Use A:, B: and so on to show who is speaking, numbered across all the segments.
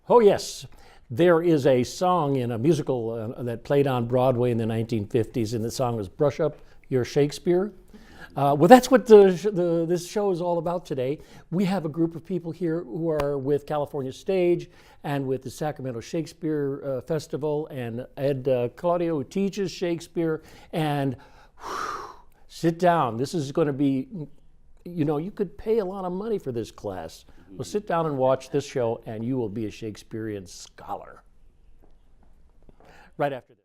A: Oh, yes. There is a song in a musical that played on Broadway in the 1950s, and the song was Brush Up Your Shakespeare. Well, that's what this show is all about today. We have a group of people here who are with California Stage and with the Sacramento Shakespeare Festival, and Ed Claudio, who teaches Shakespeare. And sit down. This is going to be, you could pay a lot of money for this class. Well, sit down and watch this show, and you will be a Shakespearean scholar. Right after this.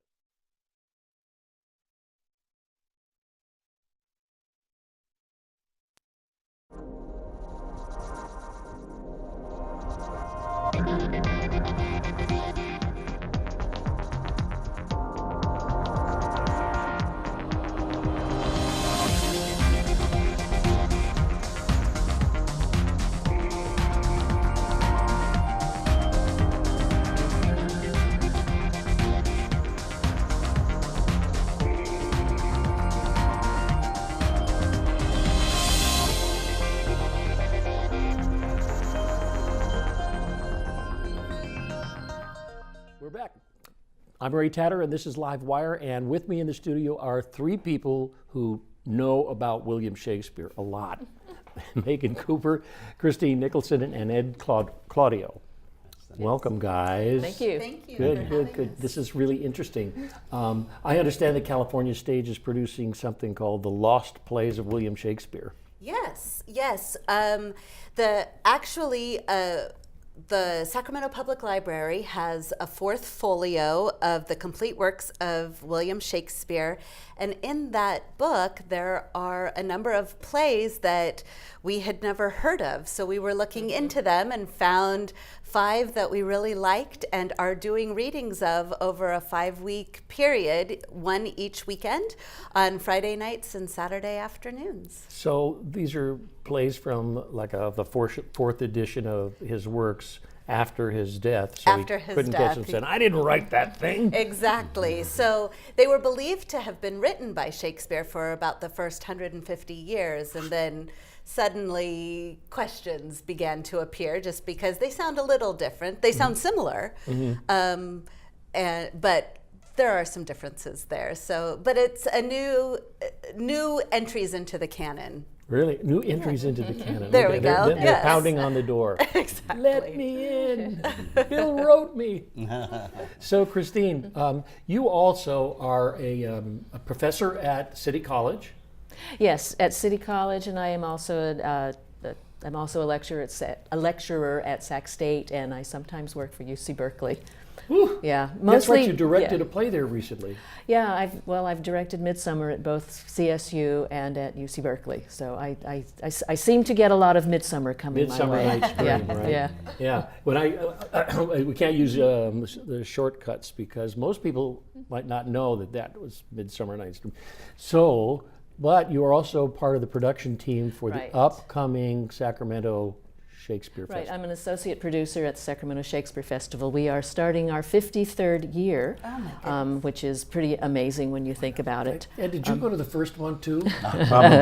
A: We're back. I'm Ray Tatter, and this is LiveWire, and with me in the studio are three people who know about William Shakespeare a lot. Megan Cooper, Christine Nicholson, and Ed Claudio. Welcome, guys.
B: Thank you.
C: Thank you.
A: Good. This is really interesting. I understand that California Stage is producing something called The Lost Plays of William Shakespeare.
C: Yes. The Sacramento Public Library has a fourth folio of the complete works of William Shakespeare. And in that book, there are a number of plays that we had never heard of. So we were looking into them and found 5 that we really liked and are doing readings of over a 5-week period, one each weekend on Friday nights and Saturday afternoons.
A: So these are plays from the fourth edition of his works after his death. So
C: After
A: he
C: his
A: couldn't
C: death,
A: catch him saying, I didn't write that thing.
C: Exactly. So they were believed to have been written by Shakespeare for about the first 150 years, and then suddenly questions began to appear just because they sound a little different. They sound similar, but there are some differences there. So, but it's a new entries into the canon.
A: Really? New entries into the canon.
C: There we go.
A: They're
C: Yes.
A: pounding on the door.
C: Exactly.
A: Let me in. Bill wrote me. So, Christine, you also are a professor at City College.
B: Yes, at City College, and I am also I'm also a lecturer at Sac State, and I sometimes work for UC Berkeley.
A: Whew.
B: Yeah,
A: That's
B: mostly.
A: right. You directed a play there recently.
B: Yeah, I've directed Midsummer at both CSU and at UC Berkeley, so I seem to get a lot of Midsummer coming
A: Midsummer
B: my way.
A: Night's Dream,
B: Yeah,
A: right?
B: yeah.
A: Yeah. When we can't use the shortcuts because most people might not know that was Midsummer Night's Dream. So, but you are also part of the production team for
B: Right.
A: the upcoming Sacramento Shakespeare
B: Right,
A: Festival.
B: I'm an associate producer at the Sacramento Shakespeare Festival. We are starting our 53rd year, which is pretty amazing when you think about it.
A: And did you go to the first one too?
D: Probably.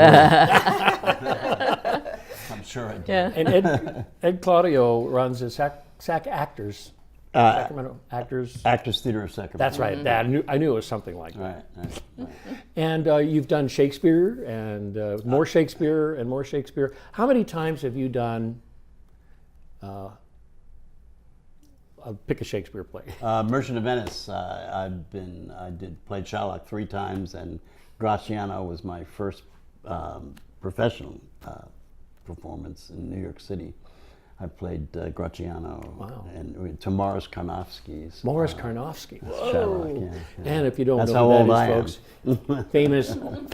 D: I'm sure I did.
B: Yeah.
A: And Ed Claudio runs the Sac Actors. Sacramento Actors.
D: Actors Theater of Sacramento.
A: That's right. That I knew it was something like that.
D: Right.
A: And you've done Shakespeare and more Shakespeare and more Shakespeare. How many times have you done? I'll pick a Shakespeare play.
D: Merchant of Venice. Played Shylock 3 times, and Graziano was my first professional performance in New York City. I played Graziano.
A: Wow.
D: And to Morris Karnofsky's.
A: Morris Karnofsky.
D: Shylock, yeah.
A: And if you don't
D: That's
A: know
D: how
A: who
D: old
A: that
D: I
A: is, folks,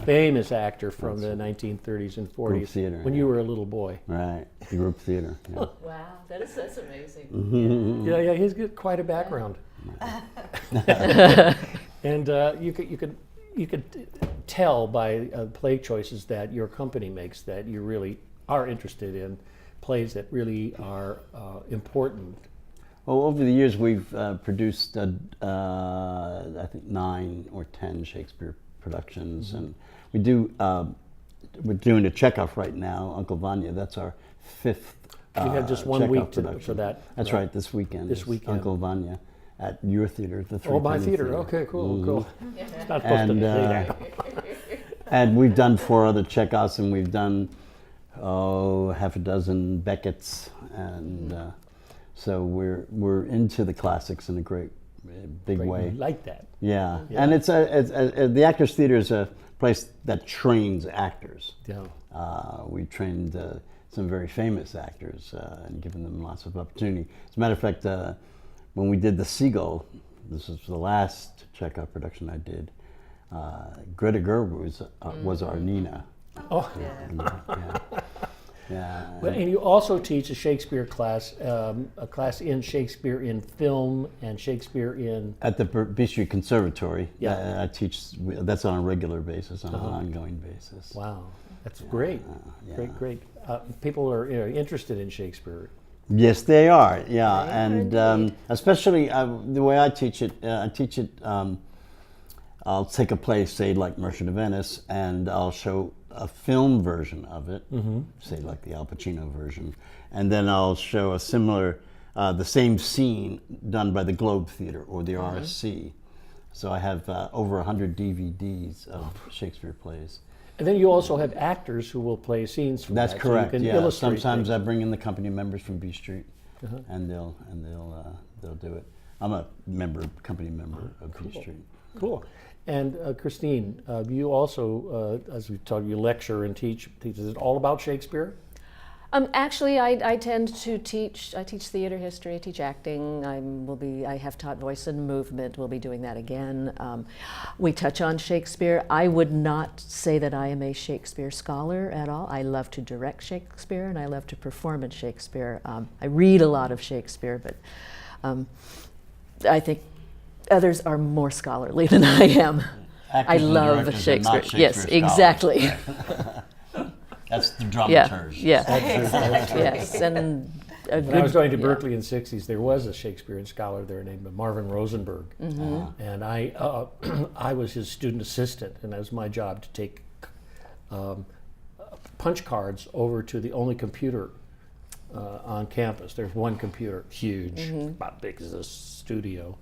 A: famous actor from the 1930s and 40s.
D: Group theater,
A: when you were a little boy.
D: Right. Group theater. Yeah.
B: Wow, that's amazing.
A: Yeah, he's got quite a background. And you could tell by play choices that your company makes that you really are interested in plays that really are important.
D: Well, over the years, we've produced, I think, 9 or 10 Shakespeare productions, and we're doing a Chekhov right now, Uncle Vanya. That's our 5th
A: You have just 1
D: Chekhov
A: week for
D: production.
A: that.
D: That's right. This weekend.
A: This
D: is
A: weekend.
D: Uncle Vanya at your theater, the
A: Oh, my
D: Three-Penny
A: theater. Okay, cool, cool. It's not supposed to
D: And,
A: say that.
D: and we've done 4 other Chekhovs, and we've done half a dozen Beckett's, and so we're into the classics in a great big
A: Great,
D: way.
A: you like that.
D: Yeah. And it's the Actors Theater is a place that trains actors.
A: Yeah.
D: We trained some very famous actors and given them lots of opportunity. As a matter of fact, when we did The Seagull, this was the last Chekhov production I did, Greta Gerwig was our Nina.
A: Oh,
D: Yeah.
A: well, and you also teach a Shakespeare class, a class in Shakespeare in film and Shakespeare in.
D: At the B Street Conservatory,
A: Yeah.
D: I teach. That's on a regular basis, on an ongoing basis.
A: Wow, that's great.
D: yeah.
A: Great. People are interested in Shakespeare.
D: Yes, they are. Yeah,
B: They are
D: and
B: indeed.
D: especially the way I teach it. I'll take a play, say like Merchant of Venice, and I'll show a film version of it, say like the Al Pacino version, and then I'll show a similar, the same scene done by the Globe Theater or the RSC. So I have over 100 DVDs of Shakespeare plays.
A: And then you also have actors who will play scenes from
D: That's
A: that.
D: correct.
A: So you can
D: Yeah.
A: illustrate
D: Sometimes
A: things.
D: I bring in the company members from B Street, and they'll do it. I'm a company member of B Street.
A: Cool. And Christine, you also, as we talked, you lecture and teach. Is it all about Shakespeare?
B: Actually, I tend to teach. I teach theater history. I teach acting. I have taught voice and movement. We'll be doing that again. We touch on Shakespeare. I would not say that I am a Shakespeare scholar at all. I love to direct Shakespeare and I love to perform in Shakespeare. I read a lot of Shakespeare, but I think others are more scholarly than I am.
D: Actors
B: I
D: and
B: love
D: directors are not
B: Shakespeare. Yes,
D: Shakespeare
B: exactly.
D: That's the
B: Yeah,
D: dramaturge.
B: yes, and a
A: When I was
B: good.
A: going to Berkeley in the 60s, there was a Shakespearean scholar there named Marvin Rosenberg. And I was his student assistant, and it was my job to take punch cards over to the only computer on campus. There's one computer, huge, about big as a studio.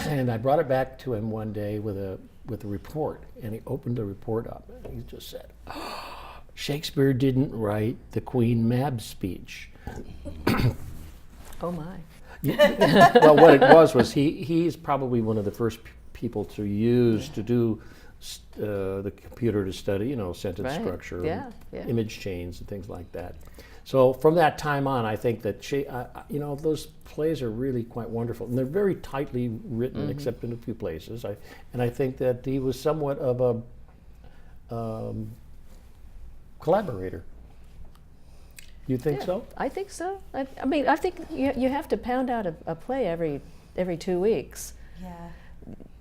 A: And I brought it back to him one day with a report, and he opened the report up, and he just said, Shakespeare didn't write the Queen Mab speech.
B: Oh my.
A: Well, what it was he's probably one of the first people to use to do the computer to study, sentence
B: Right.
A: structure,
B: Yeah, yeah.
A: image chains, and things like that. So from that time on, I think that those plays are really quite wonderful, and they're very tightly written, except in a few places. I think that he was somewhat of a collaborator. You think so?
B: I think so. I mean, I think you have to pound out a play every 2 weeks.
C: Yeah.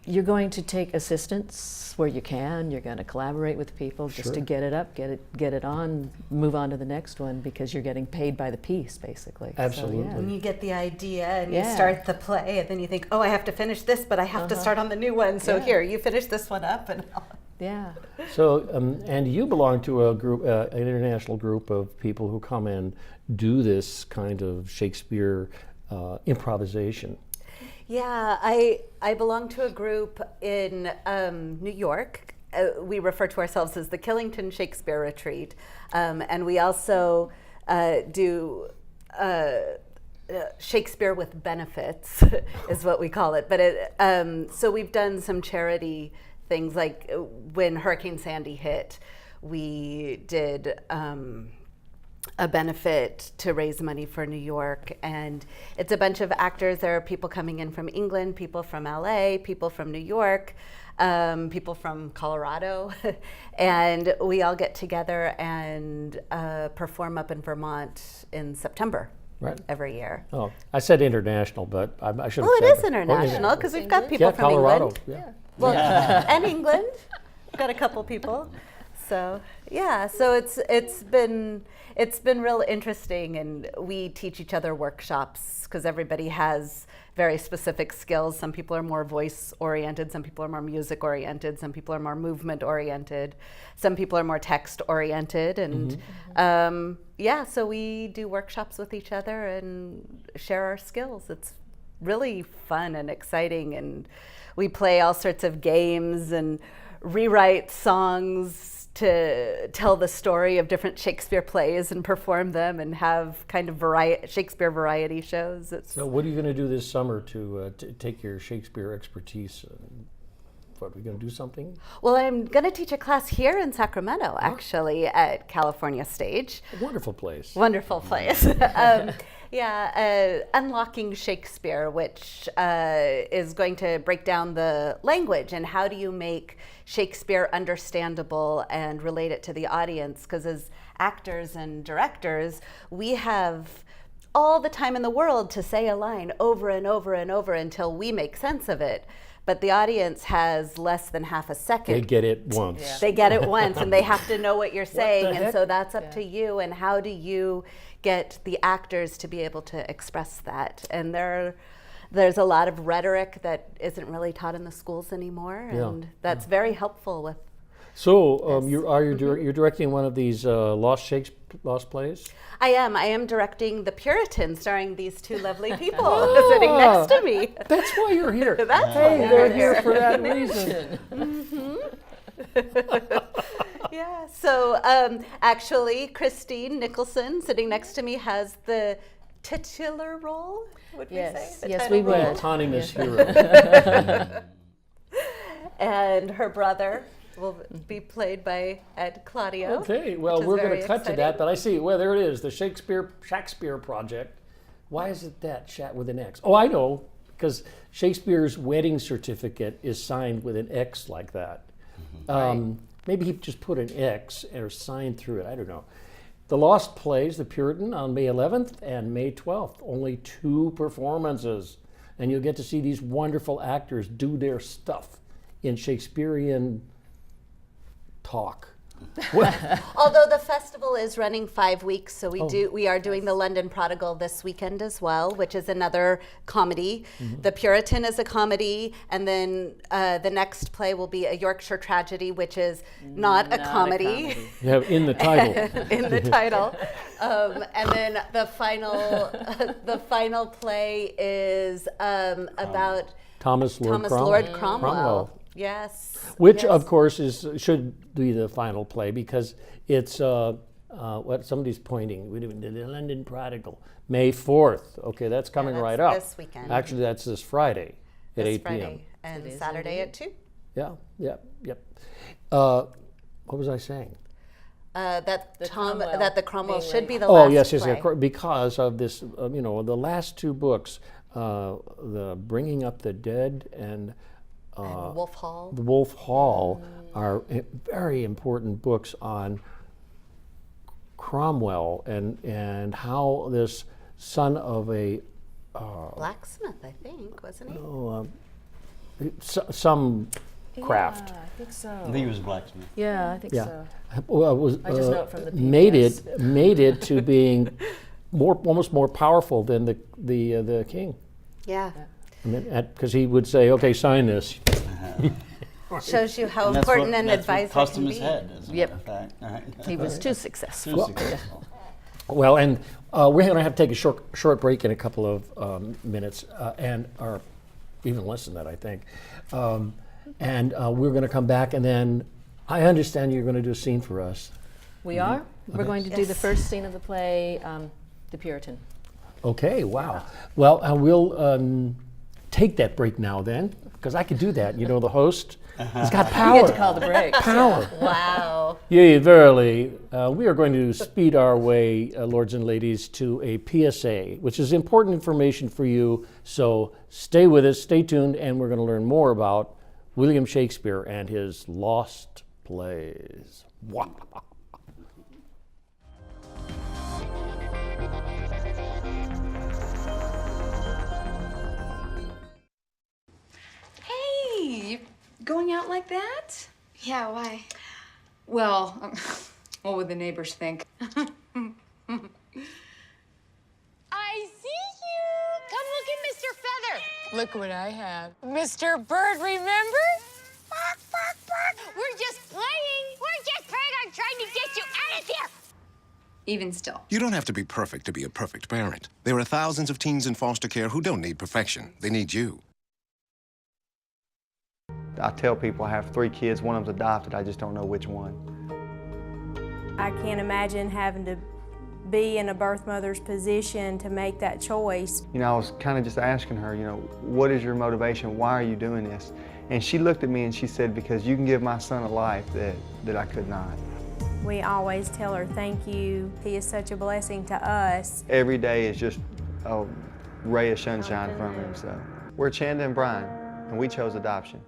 B: You're going to take assistance where you can. You're going to collaborate with people just to
A: Sure.
B: get it up, get it on, move on to the next one because you're getting paid by the piece, basically.
A: Absolutely.
C: When you get the idea and
B: Yeah.
C: you start the play, and then you think, oh, I have to finish this, but I have to start on the new one. So
B: Yeah.
C: here, you finish this one up, and
B: Yeah.
A: So, and you belong to a group, an international group of people who come and do this kind of Shakespeare improvisation.
C: yeah, I belong to a group in New York. We refer to ourselves as the Killington Shakespeare Retreat, and we also do. Shakespeare with benefits is what we call it. But so we've done some charity things, like when Hurricane Sandy hit, we did a benefit to raise money for New York, and it's a bunch of actors. There are people coming in from England, people from LA, people from New York, people from Colorado, and we all get together and perform up in Vermont in September.
A: Right.
C: Every year.
A: Oh, I said international, but I should have
C: Well,
A: said
C: it is international because we've got people
A: Yeah,
C: from
A: Colorado.
C: England.
A: Yeah.
C: Well, and England. We've got a couple people. So yeah, so it's been real interesting, and we teach each other workshops because everybody has very specific skills. Some people are more voice oriented, some people are more music oriented, some people are more movement oriented, some people are more text oriented, and yeah, so we do workshops with each other and share our skills. It's really fun and exciting, and we play all sorts of games and rewrite songs to tell the story of different Shakespeare plays and perform them and have kind of Shakespeare variety shows.
A: So what are you going to do this summer to take your Shakespeare expertise? What, are we going to do something?
C: Well, I'm going to teach a class here in Sacramento, actually, at California Stage.
A: A wonderful place.
C: Wonderful place. Unlocking Shakespeare, which is going to break down the language and how do you make Shakespeare understandable and relate it to the audience. Because as actors and directors, we have all the time in the world to say a line over and over and over until we make sense of it. But the audience has less than half a second.
A: They get it once.
B: Yeah.
C: They get it once, and they have to know what you're saying,
A: the
C: and
A: heck?
C: so that's up to you. And how do you get the actors to be able to express that? And there's a lot of rhetoric that isn't really taught in the schools anymore, and that's very helpful with.
A: So you're directing one of these lost plays?
C: I am directing The Puritan, starring these two lovely people sitting next to me.
A: That's why you're here.
C: That's
A: Hey,
C: why
A: they're
C: you're
A: here
C: here.
A: for that reason.
C: Yeah, so actually, Christine Nicholson, sitting next to me, has the titular role, would we
B: Yes,
C: say? The
B: yes,
C: title
B: we would.
C: role.
A: Autonomous hero.
C: And her brother will be played by Ed Claudio.
A: Okay, well,
C: which is
A: we're going
C: very
A: to cut to
C: exciting.
A: that, but I see, well, there it is, the Shakespeare Project. Why is it that, chat with an X? Oh, I know, because Shakespeare's wedding certificate is signed with an X like that. Maybe he just put an X or signed through it, I don't know. The Lost Plays, The Puritan, on May 11th and May 12th. Only 2 performances. And you'll get to see these wonderful actors do their stuff in Shakespearean talk.
C: Although the festival is running 5 weeks, so we are doing the London Prodigal this weekend as well, which is another comedy. The Puritan is a comedy, and then the next play will be a Yorkshire tragedy, which is not a comedy.
A: You have in the title.
C: In the title. And then the final play is about
A: Thomas Lord Cromwell.
C: Lord Cromwell. Yes.
A: Which,
C: yes.
A: of course, should be the final play because it's what somebody's pointing. We do the London Prodigal, May 4th. Okay, that's coming
C: that's
A: right up.
C: this weekend.
A: Actually, that's this Friday at
C: This
A: 8
C: Friday
A: p.m.
C: and
B: It is
C: Saturday
B: indeed.
C: at 2.
A: Yep. What was I saying?
C: That
B: Cromwell
C: the Cromwell
B: being
C: should be the
A: Oh,
C: last
A: yes,
C: play.
A: because of this, the last 2 books, the Bringing Up the Dead and
C: And Wolf Hall.
A: The Wolf Hall are very important books on Cromwell and how this son of a
C: Blacksmith, I think, wasn't he?
A: some craft
B: Yeah, I think so.
D: I think he was a blacksmith.
B: Yeah, I think
A: Yeah.
B: so.
A: was
B: I just know it from the
A: made
B: PBS.
A: it to being almost more powerful than the king.
C: Yeah.
A: I mean, because he would say, "Okay, sign this."
C: Shows you how
D: And that's
C: important
D: what,
C: an
D: that's
C: advisor
D: what cost
C: can
D: him
C: be.
D: his head, as a
B: Yep.
D: matter of fact. All right.
B: He was too successful.
D: Too successful.
A: Well, and we're going to have to take a short break in a couple of minutes, or even less than that, I think. And we're going to come back, and then I understand you're going to do a scene for us.
B: We are. We're going to do the
C: Yes.
B: first scene of the play, The Puritan.
A: Okay, wow. Well, we'll take that break now then, because I could do that. You know, the host has got power.
B: You get to call the break.
A: Power.
C: Wow.
A: Yea, verily. We are going to speed our way, lords and ladies, to a PSA, which is important information for you. So stay with us, stay tuned, and we're going to learn more about William Shakespeare and his lost plays. Wow.
E: Hey, you going out like that?
F: Yeah, why?
E: Well, what would the neighbors think?
F: I see you! Come look at Mr. Feather! Look what I have. Mr. Bird, remember? Bark, bark, bark! We're just playing! We're just playing! I'm trying to get you out of here!
E: Even still.
G: You don't have to be perfect to be a perfect parent. There are thousands of teens in foster care who don't need perfection. They need you.
H: I tell people I have 3 kids, one of them's adopted, I just don't know which one.
I: I can't imagine having to be in a birth mother's position to make that choice.
H: You know, I was kind of just asking her, you know, what is your motivation? Why are you doing this? And she looked at me and she said, because you can give my son a life that I could not.
I: We always tell her, thank you. He is such a blessing to us.
H: Every day is just a ray of sunshine from him. So we're Chanda and Brian, and we chose adoption.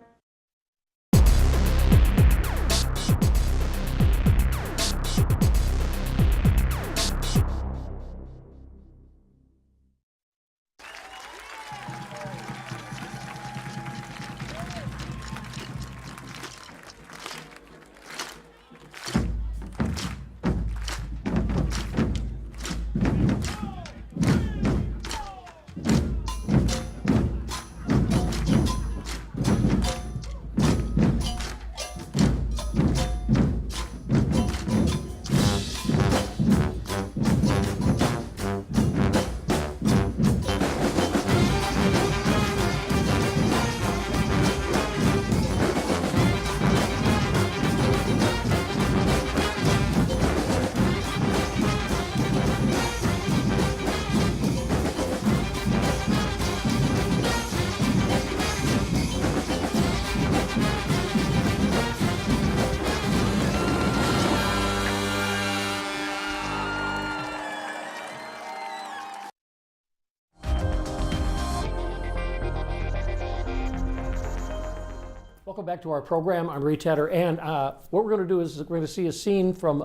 A: Welcome back to our program. I'm Ray Tedder, and what we're going to do is we're going to see a scene from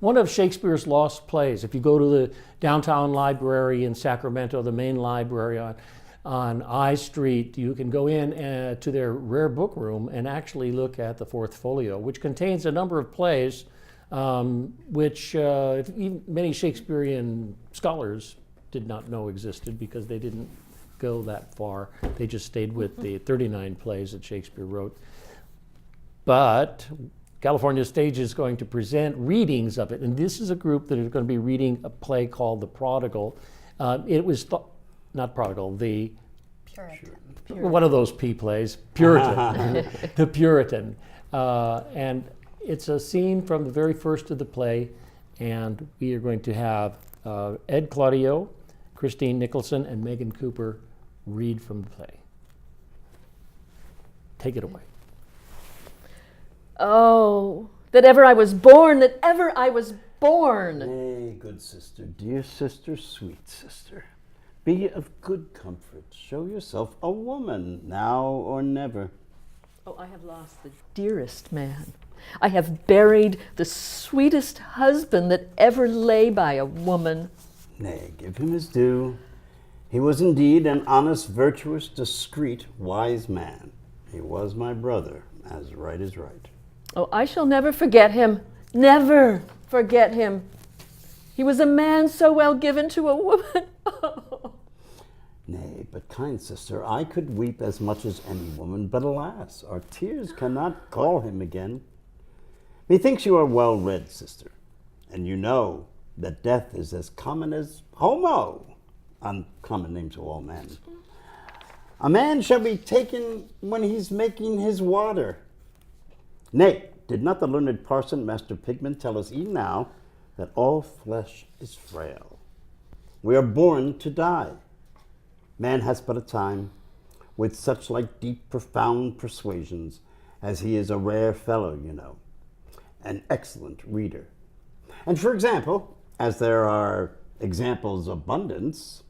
A: one of Shakespeare's lost plays. If you go to the downtown library in Sacramento, the main library on I Street, you can go in to their rare book room and actually look at the Fourth Folio, which contains a number of plays which many Shakespearean scholars did not know existed because they didn't go that far. They just stayed with the 39 plays that Shakespeare wrote. But California Stage is going to present readings of it, and this is a group that is going to be reading a play called The Prodigal. It was not Prodigal, the
B: Puritan.
A: One of those P plays, Puritan, the Puritan. And it's a scene from the very first of the play, and we are going to have Ed Claudio, Christine Nicholson, and Megan Cooper read from the play. Take it away.
B: Oh, that ever I was born, that ever I was born.
D: Nay, good sister, dear sister, sweet sister, be of good comfort. Show yourself a woman, now or never.
B: Oh, I have lost the dearest man. I have buried the sweetest husband that ever lay by a woman.
D: Nay, give him his due. He was indeed an honest, virtuous, discreet, wise man. He was my brother, as right is right.
B: Oh, I shall never forget him. Never forget him. He was a man so well given to a woman.
D: Nay, but kind sister, I could weep as much as any woman, but alas, our tears cannot call him again. Methinks you are well read, sister, and you know that death is as common as homo, uncommon name to all men. A man shall be taken when he's making his water. Nay, did not the learned parson, Master Pigman, tell us e'en now that all flesh is frail? We are born to die. Man has but a time, with such like deep, profound persuasions, as he is a rare fellow, you know, an excellent reader. And for example, as there are examples abundance,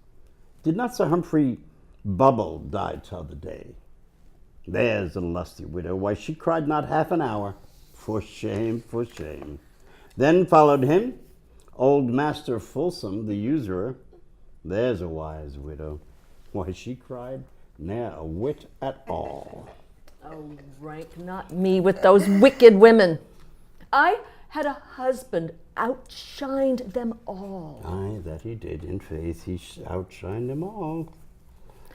D: did not Sir Humphrey Bubble die t'other day? There's a lusty widow, why she cried not half an hour, for shame, for shame. Then followed him old Master Fulsome, the usurer. There's a wise widow, why she cried ne'er a whit at all.
B: Oh, rank not me with those wicked women. I had a husband outshined them all.
D: Aye, that he did. In faith, he outshined them all.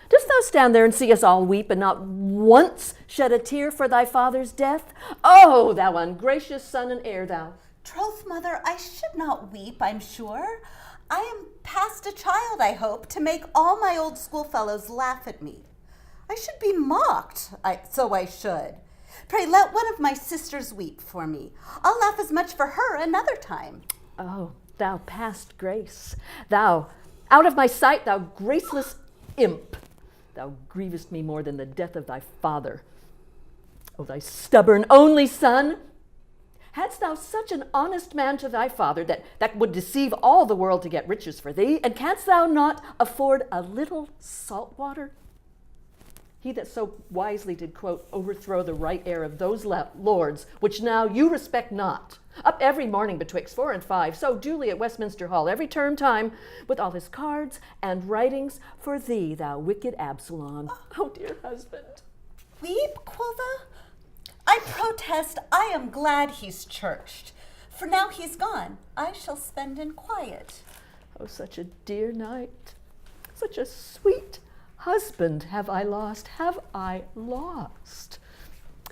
B: Dost thou stand there and see us all weep, and not once shed a tear for thy father's death? Oh, thou ungracious son and heir, thou!
C: Troth, mother, I should not weep, I'm sure. I am past a child, I hope, to make all my old schoolfellows laugh at me. I should be mocked, so I should. Pray, let one of my sisters weep for me. I'll laugh as much for her another time.
B: Oh, thou past grace, thou out of my sight, thou graceless imp! Thou grievest me more than the death of thy father. O thy stubborn only son! Hadst thou such an honest man to thy father that would deceive all the world to get riches for thee, and canst thou not afford a little salt water? He that so wisely did, quote, overthrow the right heir of those lords, which now you respect not, up every morning betwixt 4 and 5, so duly at Westminster Hall every term time, with all his cards and writings for thee, thou wicked Absalom. Oh, dear husband.
C: Weep, quotha? I protest, I am glad he's churched, for now he's gone, I shall spend in quiet.
B: Oh, such a dear night, such a sweet husband have I lost.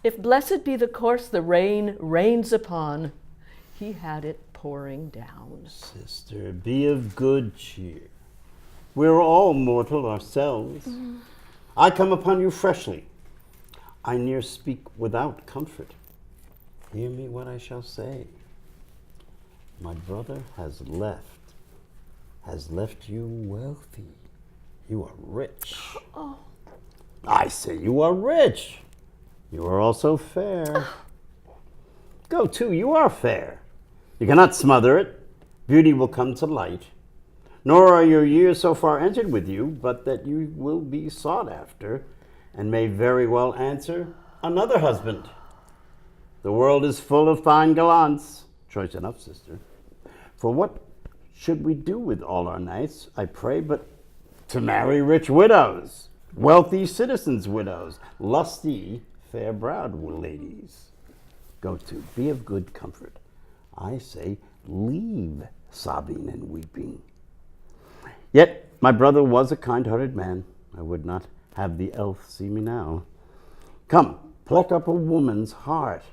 B: If blessed be the course the rain rains upon, he had it pouring down.
D: Sister, be of good cheer. We're all mortal ourselves. I come upon you freshly. I ne'er speak without comfort. Hear me what I shall say. My brother has left you wealthy. You are rich.
B: Oh.
D: I say you are rich. You are also fair. Go to, you are fair. You cannot smother it. Beauty will come to light. Nor are your years so far entered with you, but that you will be sought after, and may very well answer another husband. The world is full of fine gallants. Choice enough, sister. For what should we do with all our nights, I pray, but to marry rich widows, wealthy citizens' widows, lusty, fair-browed ladies. Go to, be of good comfort. I say, leave sobbing and weeping. Yet my brother was a kind-hearted man. I would not have the elf see me now. Come, pluck up a woman's heart.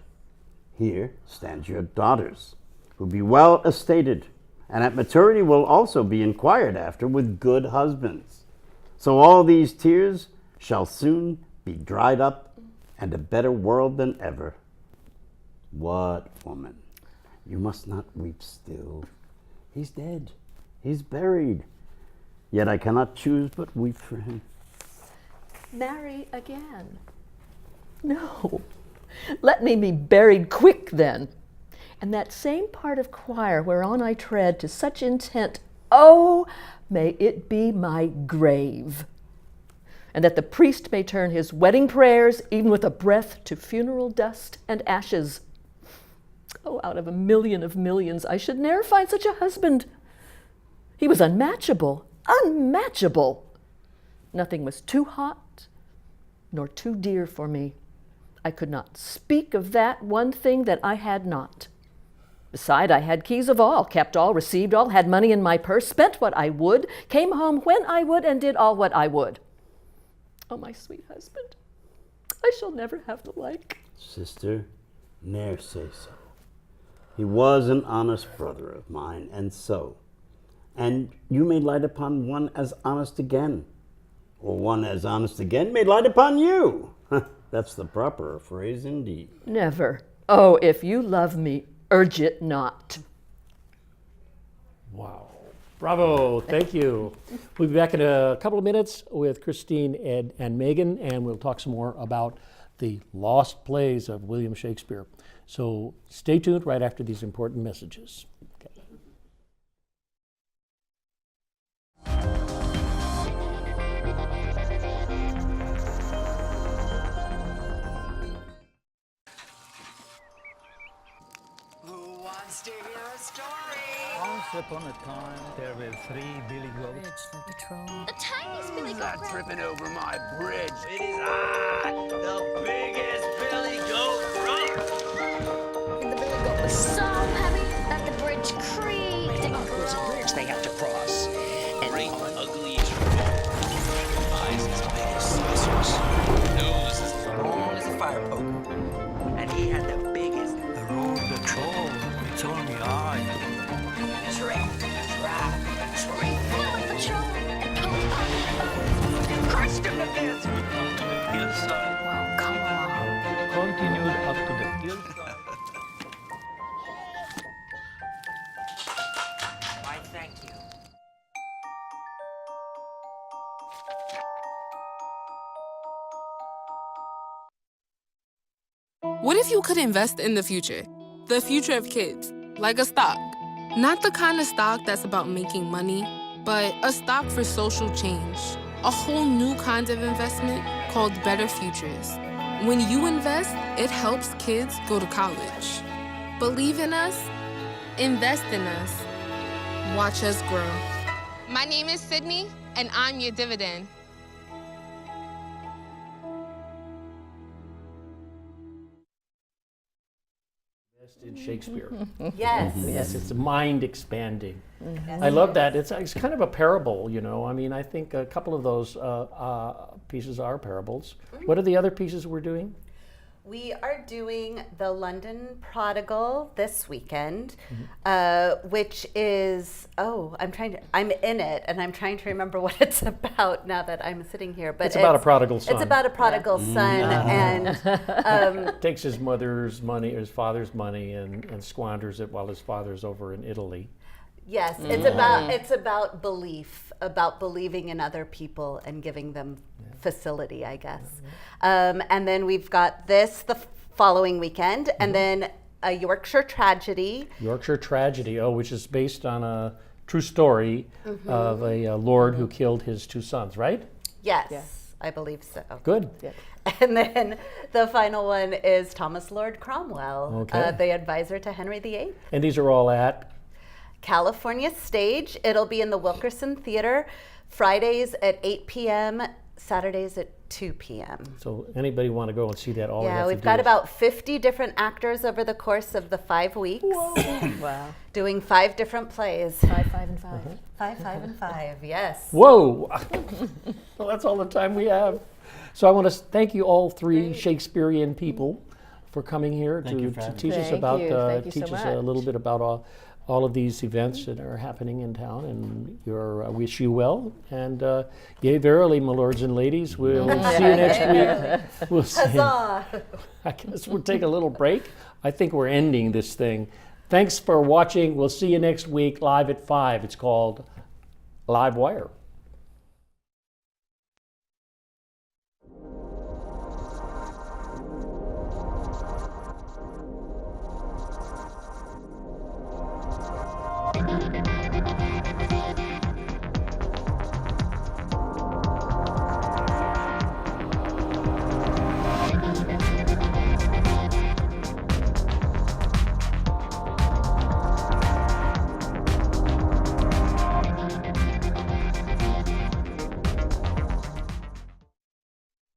D: Here stand your daughters, who be well estated, and at maturity will also be inquired after with good husbands. So all these tears shall soon be dried up, and a better world than ever. What, woman? You must not weep still. He's dead. He's buried. Yet I cannot choose but weep for him.
B: Marry again. No. Let me be buried quick then. And that same part of choir whereon I tread to such intent, oh, may it be my grave. And that the priest may turn his wedding prayers, even with a breath, to funeral dust and ashes. Oh, out of a million of millions, I should ne'er find such a husband. He was unmatchable, unmatchable. Nothing was too hot, nor too dear for me. I could not speak of that one thing that I had not. Beside, I had keys of all, kept all, received all, had money in my purse, spent what I would, came home when I would, and did all what I would. Oh, my sweet husband, I shall never have the like.
D: Sister, ne'er say so. He was an honest brother of mine, and you may light upon one as honest again, or one as honest again may light upon you. That's the proper phrase indeed.
B: Never. Oh, if you love me, urge it not.
A: Wow. Bravo. Thank you. We'll be back in a couple of minutes with Christine, Ed, and Megan, and we'll talk some more about the lost plays of William Shakespeare. So stay tuned right after these important messages. Okay.
J: To hear a story.
K: Once upon a time, there were 3 billy goats.
F: The patrol.
J: The tiniest billy goat.
K: Tripping over my bridge. It is I, the biggest billy goat runner.
J: And the billy goat was so heavy that the bridge creaked and
L: There's a bridge they have to cross. And
M: Great, ugly, eyes as big as saucers, nose as long as a fire poker, and he had the biggest.
K: The road, the troll, its only eye.
M: Trick, trap, treat.
J: Fill up the troll and pull it up.
M: Crushed him to bits.
K: To the hillside.
J: Well, come along.
K: Continued up to the hillside.
M: Why, thank you.
N: What if you could invest in the future? The future of kids, like a stock. Not the kind of stock that's about making money, but a stock for social change. A whole new kind of investment called Better Futures. When you invest, it helps kids go to college. Believe in us, invest in us, watch us grow. My name is Sydney, and I'm your dividend.
A: In Shakespeare.
C: Yes.
A: Yes, it's mind expanding. I love that. It's kind of a parable, you know. I mean, I think a couple of those pieces are parables. What are the other pieces we're doing?
C: We are doing the London Prodigal this weekend, which is, I'm in it, and I'm trying to remember what it's about now that I'm sitting here. But
A: it's about a prodigal son.
C: It's about a prodigal son, and
A: takes his mother's money, his father's money, and squanders it while his father's over in Italy.
C: yes, it's about belief, about believing in other people and giving them facility, I guess. And then we've got this the following weekend, and then a Yorkshire Tragedy.
A: Yorkshire Tragedy, which is based on a true story of a lord who killed his two sons, right?
C: Yes, I believe so.
A: Good.
C: Yeah. And then the final one is Thomas Lord Cromwell, the advisor to Henry VIII.
A: And these are all at?
C: California Stage. It'll be in the Wilkerson Theater, Fridays at 8 p.m., Saturdays at 2 p.m.
A: So anybody want to go and see that? All
C: Yeah, we've got about 50 different actors over the course of the 5 weeks.
B: Wow.
C: Doing 5 different plays.
B: 5, 5, and 5.
C: 5, 5, and 5, yes.
A: Whoa! Well, that's all the time we have. So I want to thank you all three Shakespearean people for coming here to teach us about, teach us a little bit about all of these events that are happening in town, and wish you well. And yea, verily, my lords and ladies, we'll see you next week. We'll see.
C: Huzzah!
A: I guess we'll take a little break. I think we're ending this thing. Thanks for watching. We'll see you next week live at 5. It's called LiveWire.